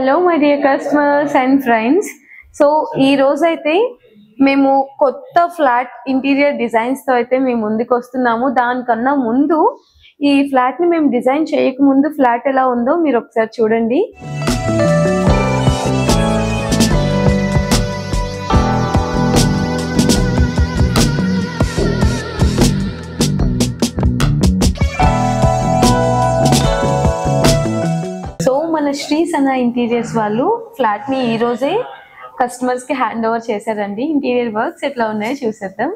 Hello my dear customers and friends. So ఈ రోజు అయితే మేము కొత్త ఫ్లాట్ ఇంటీరియర్ డిజైన్స్ తో అయితే మేము ముందుకు వస్తున్నాము. దానికన్నా ముందు ఈ ఫ్లాట్ ని మేము డిజైన్ చేయక ముందు ఫ్లాట్ ఎలా ఉందో మీరు ఒకసారి చూడండి. శ్రీ సనా ఇంటీరియర్స్ వాళ్ళు ఫ్లాట్ ని ఈ రోజే కస్టమర్స్ కి హ్యాండ్ ఓవర్ చేశారండి. ఇంటీరియర్ వర్క్స్ ఎట్లా ఉన్నాయో చూసేద్దాం.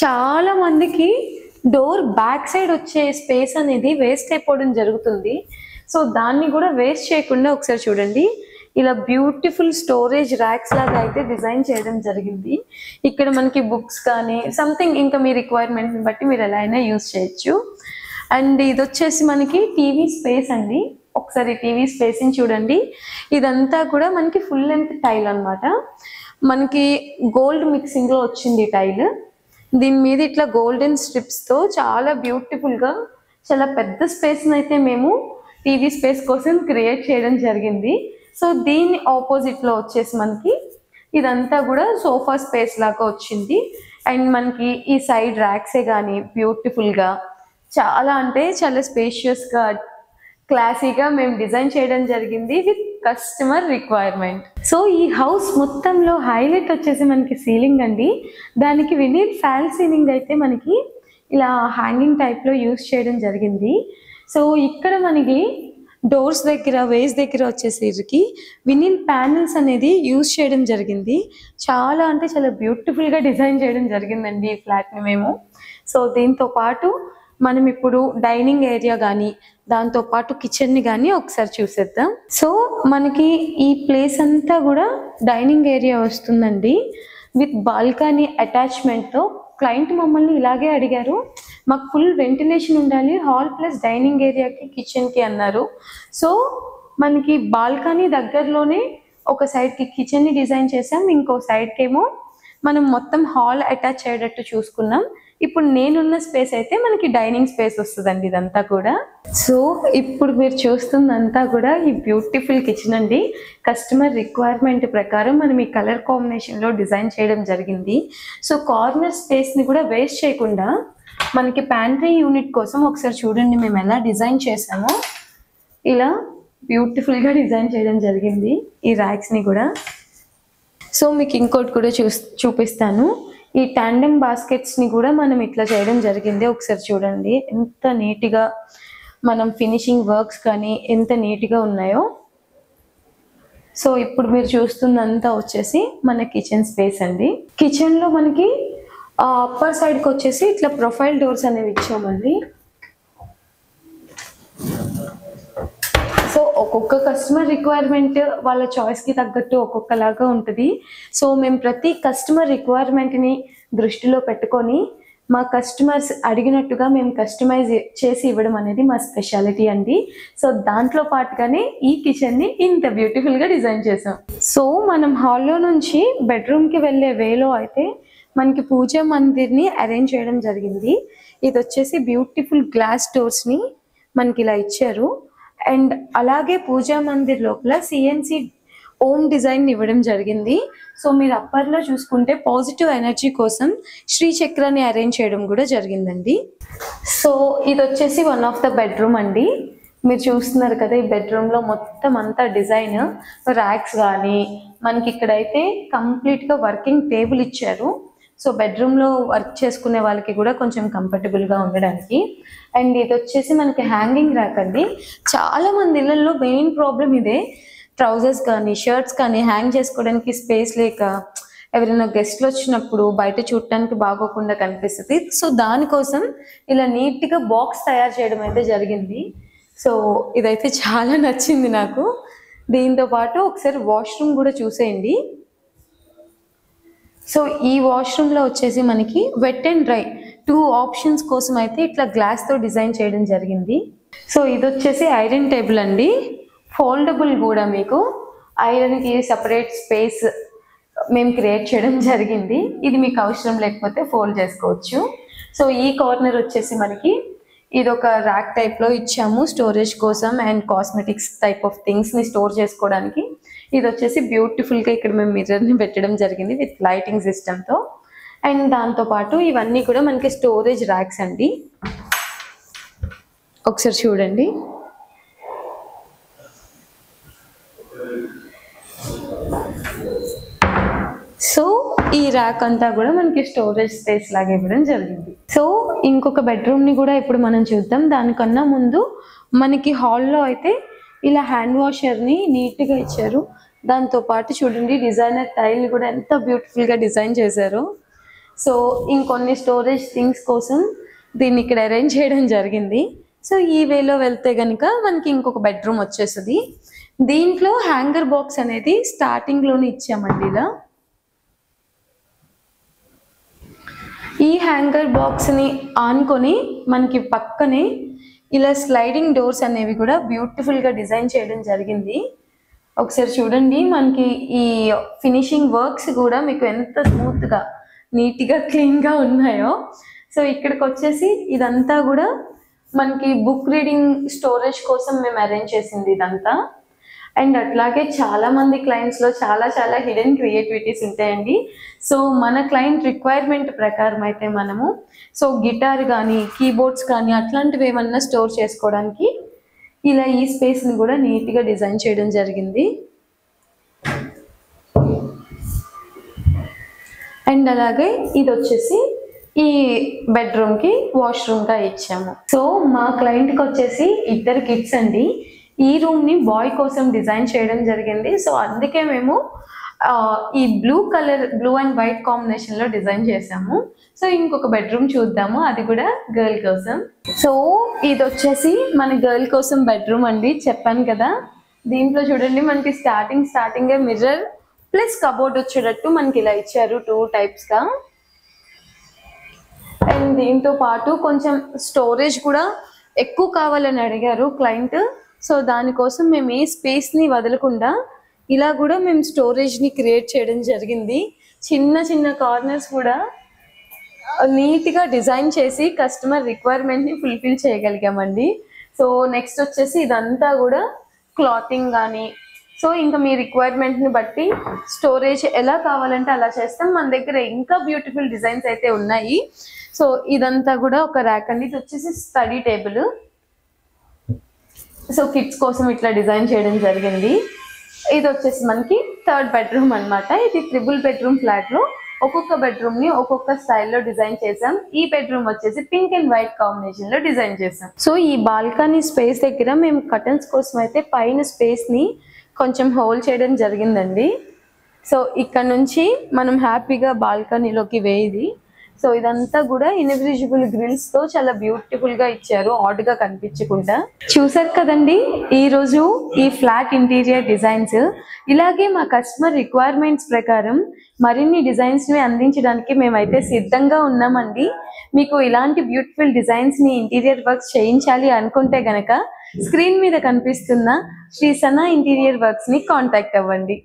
చాలా మందికి డోర్ బ్యాక్ సైడ్ వచ్చే స్పేస్ అనేది వేస్ట్ అయిపోవడం జరుగుతుంది. సో దాన్ని కూడా వేస్ట్ చేయకుండా ఒకసారి చూడండి, ఇలా బ్యూటిఫుల్ స్టోరేజ్ ర్యాక్స్ లాగా అయితే డిజైన్ చేయడం జరిగింది. ఇక్కడ మనకి బుక్స్ కానీ సంథింగ్ ఇంకా మీ రిక్వైర్మెంట్ని బట్టి మీరు ఎలా అయినా యూజ్ చేయొచ్చు. అండ్ ఇది వచ్చేసి మనకి టీవీ స్పేస్ అండి. ఒకసారి టీవీ స్పేస్ని చూడండి. ఇదంతా కూడా మనకి ఫుల్ లెంత్ టైల్ అనమాట. మనకి గోల్డ్ మిక్సింగ్లో వచ్చింది టైల్. దీని మీద ఇట్లా గోల్డెన్ స్ట్రిప్స్ తో చాలా బ్యూటిఫుల్ గా చాలా పెద్ద స్పేస్ అయితే మేము టీవీ స్పేస్ కోసం క్రియేట్ చేయడం జరిగింది. సో దీని ఆపోజిట్ లో వచ్చేసి మనకి ఇదంతా కూడా సోఫా స్పేస్ లాగా వచ్చింది. అండ్ మనకి ఈ సైడ్ ర్యాక్సే కానీ బ్యూటిఫుల్ గా చాలా అంటే చాలా స్పేషియస్ గా క్లాసీగా మేము డిజైన్ చేయడం జరిగింది విత్ కస్టమర్ రిక్వైర్మెంట్. సో ఈ హౌస్ మొత్తంలో హైలైట్ వచ్చేసి మనకి సీలింగ్ అండి. దానికి వినీల్ ఫాల్ సీలింగ్ అయితే మనకి ఇలా హ్యాంగింగ్ టైప్లో యూజ్ చేయడం జరిగింది. సో ఇక్కడ మనకి డోర్స్ దగ్గర వేస్ దగ్గర వచ్చేసరికి వినీల్ ప్యానెల్స్ అనేది యూజ్ చేయడం జరిగింది. చాలా అంటే చాలా బ్యూటిఫుల్గా డిజైన్ చేయడం జరిగిందండి ఈ ఫ్లాట్ని మేము. సో దీంతో పాటు మనం ఇప్పుడు డైనింగ్ ఏరియా కానీ దాంతోపాటు కిచెన్ని కానీ ఒకసారి చూసేద్దాం. సో మనకి ఈ ప్లేస్ అంతా కూడా డైనింగ్ ఏరియా వస్తుందండి విత్ బాల్కనీ అటాచ్మెంట్తో. క్లయింట్ మమ్మల్ని ఇలాగే అడిగారు, మాకు ఫుల్ వెంటిలేషన్ ఉండాలి హాల్ ప్లస్ డైనింగ్ ఏరియాకి కిచెన్కి అన్నారు. సో మనకి బాల్కనీ దగ్గరలోనే ఒక సైడ్కి కిచెన్ని డిజైన్ చేసాం, ఇంకో సైడ్కి ఏమో మనం మొత్తం హాల్ అటాచ్ అయ్యేటట్టు చూసుకున్నాం. ఇప్పుడు నేనున్న స్పేస్ అయితే మనకి డైనింగ్ స్పేస్ వస్తుందండి ఇదంతా కూడా. సో ఇప్పుడు మీరు చూస్తుందంతా కూడా ఈ బ్యూటిఫుల్ కిచెన్ అండి. కస్టమర్ రిక్వైర్మెంట్ ప్రకారం మనం ఈ కలర్ కాంబినేషన్లో డిజైన్ చేయడం జరిగింది. సో కార్నర్ స్పేస్ని కూడా వేస్ట్ చేయకుండా మనకి ప్యాంట్రీ యూనిట్ కోసం ఒకసారి చూడండి మేము ఎలా డిజైన్ చేసామో. ఇలా బ్యూటిఫుల్గా డిజైన్ చేయడం జరిగింది ఈ ర్యాక్స్ని కూడా. సో మీకు ఇంకోటి కూడా చూపిస్తాను. ఈ టాండెమ్ బాస్కెట్స్ని కూడా మనం ఇట్లా చేయడం జరిగింది. ఒకసారి చూడండి ఎంత నీట్గా మనం ఫినిషింగ్ వర్క్స్ కానీ ఎంత నీట్గా ఉన్నాయో. సో ఇప్పుడు మీరు చూస్తుందంతా వచ్చేసి మన కిచెన్ స్పేస్ అండి. కిచెన్లో మనకి అప్పర్ సైడ్కి వచ్చేసి ఇట్లా ప్రొఫైల్ డోర్స్ అనేవి ఇచ్చామండి. సో ఒక్కొక్క కస్టమర్ రిక్వైర్మెంట్ వాళ్ళ చాయిస్కి తగ్గట్టు ఒక్కొక్కలాగా ఉంటుంది. సో మేము ప్రతి కస్టమర్ రిక్వైర్మెంట్ని దృష్టిలో పెట్టుకొని మా కస్టమర్స్ అడిగినట్టుగా మేము కస్టమైజ్ చేసి ఇవ్వడం అనేది మా స్పెషాలిటీ అండి. సో దాంట్లో పాటుగానే ఈ కిచెన్ని ఇంత బ్యూటిఫుల్గా డిజైన్ చేసాం. సో మనం హాల్లో నుంచి బెడ్రూమ్కి వెళ్ళే వేలో అయితే మనకి పూజా మందిర్ని అరేంజ్ చేయడం జరిగింది. ఇది వచ్చేసి బ్యూటిఫుల్ గ్లాస్ డోర్స్ని మనకి ఇలా ఇచ్చారు. అండ్ అలాగే పూజా మందిర్ లోపల సిఎన్సి ఓం డిజైన్ ఇవ్వడం జరిగింది. సో మీరు అప్పర్లో చూసుకుంటే పాజిటివ్ ఎనర్జీ కోసం శ్రీ చక్రాన్ని అరేంజ్ చేయడం కూడా జరిగిందండి. సో ఇది వచ్చేసి వన్ ఆఫ్ ద బెడ్రూమ్ అండి. మీరు చూస్తున్నారు కదా, ఈ బెడ్రూమ్లో మొత్తం అంతా డిజైన్, ర్యాక్స్ కానీ మనకి ఇక్కడైతే కంప్లీట్గా వర్కింగ్ టేబుల్ ఇచ్చారు. సో బెడ్రూమ్లో వర్క్ చేసుకునే వాళ్ళకి కూడా కొంచెం కంఫర్టబుల్గా ఉండడానికి. అండ్ ఇది వచ్చేసి మనకి హ్యాంగింగ్ ర్యాక్ అండి. చాలా మంది ఇళ్ళల్లో మెయిన్ ప్రాబ్లం ఇదే, ట్రౌజర్స్ కానీ షర్ట్స్ కానీ హ్యాంగ్ చేసుకోవడానికి స్పేస్ లేక ఎవరైనా గెస్ట్లు వచ్చినప్పుడు బయట చూడటానికి బాగోకుండా కనిపిస్తుంది. సో దానికోసం ఇలా నీట్గా బాక్స్ తయారు చేయడం అయితే జరిగింది. సో ఇదైతే చాలా నచ్చింది నాకు. దీంతో పాటు ఒకసారి వాష్రూమ్ కూడా చూసేయండి. సో ఈ వాష్రూమ్లో వచ్చేసి మనకి వెట్ అండ్ డ్రై 2 ఆప్షన్స్ కోసం అయితే ఇట్లా గ్లాస్తో డిజైన్ చేయడం జరిగింది. సో ఇది వచ్చేసి ఐరన్ టేబుల్ అండి, ఫోల్డబుల్ కూడా. మీకు ఐరన్కి సపరేట్ స్పేస్ మేము క్రియేట్ చేయడం జరిగింది. ఇది మీకు అవసరం లేకపోతే ఫోల్డ్ చేసుకోవచ్చు. సో ఈ కార్నర్ వచ్చేసి మనకి ఇది ఒక ర్యాక్ టైప్లో ఇచ్చాము స్టోరేజ్ కోసం అండ్ కాస్మెటిక్స్ టైప్ ఆఫ్ థింగ్స్ని స్టోర్ చేసుకోవడానికి. ఇది వచ్చేసి బ్యూటిఫుల్గా ఇక్కడ మేము మిర్రర్ని పెట్టడం జరిగింది విత్ లైటింగ్ సిస్టమ్తో. అండ్ దాంతోపాటు ఇవన్నీ కూడా మనకి స్టోరేజ్ ర్యాక్స్ అండి. ఒకసారి చూడండి. సో ఈ ర్యాక్ అంతా కూడా మనకి స్టోరేజ్ స్పేస్ లాగా ఇవ్వడం జరిగింది. సో ఇంకొక బెడ్రూమ్ని కూడా ఇప్పుడు మనం చూద్దాం. దానికన్నా ముందు మనకి హాల్లో అయితే ఇలా హ్యాండ్ వాషర్ని నీట్గా ఇచ్చారు. దాంతోపాటు చూడండి డిజైనర్ టైల్ కూడా ఎంత బ్యూటిఫుల్గా డిజైన్ చేశారు. సో ఇంకొన్ని స్టోరేజ్ థింగ్స్ కోసం దీన్ని ఇక్కడ అరేంజ్ చేయడం జరిగింది. సో ఈ వేలో వెళ్తే కనుక మనకి ఇంకొక బెడ్రూమ్ వచ్చేస్తుంది. దీంట్లో హ్యాంగర్ బాక్స్ అనేది స్టార్టింగ్లోనే ఇచ్చామండి. ఇలా ఈ హ్యాంగర్ బాక్స్ని ఆనుకొని మనకి పక్కనే ఇలా స్లైడింగ్ డోర్స్ అనేవి కూడా బ్యూటిఫుల్గా డిజైన్ చేయడం జరిగింది. ఒకసారి చూడండి, మనకి ఈ ఫినిషింగ్ వర్క్స్ కూడా మీకు ఎంత స్మూత్గా నీట్గా క్లీన్గా ఉన్నాయో. సో ఇక్కడికి వచ్చేసి ఇదంతా కూడా మనకి బుక్ రీడింగ్ స్టోరేజ్ కోసం మేము అరేంజ్ చేసింది ఇదంతా. అండ్ అట్లాగే చాలా మంది క్లయింట్స్లో చాలా చాలా హిడెన్ క్రియేటివిటీస్ ఉంటాయండి. సో మన క్లయింట్ రిక్వైర్మెంట్ ప్రకారం అయితే మనము గిటార్ కానీ కీబోర్డ్స్ కానీ అట్లాంటివి ఏమన్నా స్టోర్ చేసుకోవడానికి ఇలా ఈ స్పేస్ని కూడా నీట్గా డిజైన్ చేయడం జరిగింది. అండ్ అలాగే ఇది వచ్చేసి ఈ బెడ్రూమ్కి వాష్రూమ్గా ఇచ్చాము. సో మా క్లయింట్కి వచ్చేసి 2 కిడ్స్ అండి. ఈ రూమ్ని బాయ్ కోసం డిజైన్ చేయడం జరిగింది. సో అందుకే మేము ఈ బ్లూ అండ్ వైట్ కాంబినేషన్లో డిజైన్ చేసాము. సో ఇంకొక బెడ్రూమ్ చూద్దాము, అది కూడా గర్ల్ కోసం. సో ఇది వచ్చేసి మన గర్ల్ కోసం బెడ్రూమ్ అండి. చెప్పాను కదా, దీంట్లో చూడండి మనకి స్టార్టింగే మిర్రర్ ప్లస్ కబోర్డ్ వచ్చేటట్టు మనకి ఇలా ఇచ్చారు 2 టైప్స్గా. అండ్ దీంతో పాటు కొంచెం స్టోరేజ్ కూడా ఎక్కువ కావాలని అడిగారు క్లయింట్. సో దానికోసం మేము ఏ స్పేస్ని వదలకుండా ఇలా కూడా మేము స్టోరేజ్ని క్రియేట్ చేయడం జరిగింది. చిన్న కార్నర్స్ కూడా నీట్గా డిజైన్ చేసి కస్టమర్ రిక్వైర్మెంట్ని ఫుల్ఫిల్ చేయగలిగామండి. సో నెక్స్ట్ వచ్చేసి ఇదంతా కూడా క్లాతింగ్ కానీ, సో ఇంకా మీ రిక్వైర్మెంట్ని బట్టి స్టోరేజ్ ఎలా కావాలంటే అలా చేస్తాం. మన దగ్గర ఇంకా బ్యూటిఫుల్ డిజైన్స్ అయితే ఉన్నాయి. సో ఇదంతా కూడా ఒక ర్యాక్ అండి. ఇది వచ్చేసి స్టడీ టేబుల్. సో కిడ్స్ కోసం ఇట్లా డిజైన్ చేయడం జరిగింది. ఇది వచ్చేసి మనకి 3rd బెడ్రూమ్ అనమాట. ఇది 3 బెడ్రూమ్ ఫ్లాట్లో ఒక్కొక్క బెడ్రూమ్ని ఒక్కొక్క స్టైల్లో డిజైన్ చేసాం. ఈ బెడ్రూమ్ వచ్చేసి పింక్ అండ్ వైట్ కాంబినేషన్లో డిజైన్ చేసాం. సో ఈ బాల్కనీ స్పేస్ దగ్గర మేము కర్టన్స్ కోసం అయితే పైన స్పేస్ని కొంచెం హోల్డ్ చేయడం జరిగిందండి. సో ఇక్కడ నుంచి మనం హ్యాపీగా బాల్కనీలోకి వేయది. సో ఇదంతా కూడా ఇన్విజిబుల్ గ్రిల్స్ తో చాలా బ్యూటిఫుల్ గా ఇచ్చారు, ఆడ్ గా కనిపించకుండా. చూసారు కదండి ఈరోజు ఈ ఫ్లాట్ ఇంటీరియర్ డిజైన్స్. ఇలాగే మా కస్టమర్ రిక్వైర్మెంట్స్ ప్రకారం మరిన్ని డిజైన్స్ ని అందించడానికి మేమైతే సిద్ధంగా ఉన్నామండి. మీకు ఇలాంటి బ్యూటిఫుల్ డిజైన్స్ ని ఇంటీరియర్ వర్క్స్ చేయించాలి అనుకుంటే గనక స్క్రీన్ మీద కనిపిస్తున్న శ్రీ సనా ఇంటీరియర్ వర్క్స్ ని కాంటాక్ట్ అవ్వండి.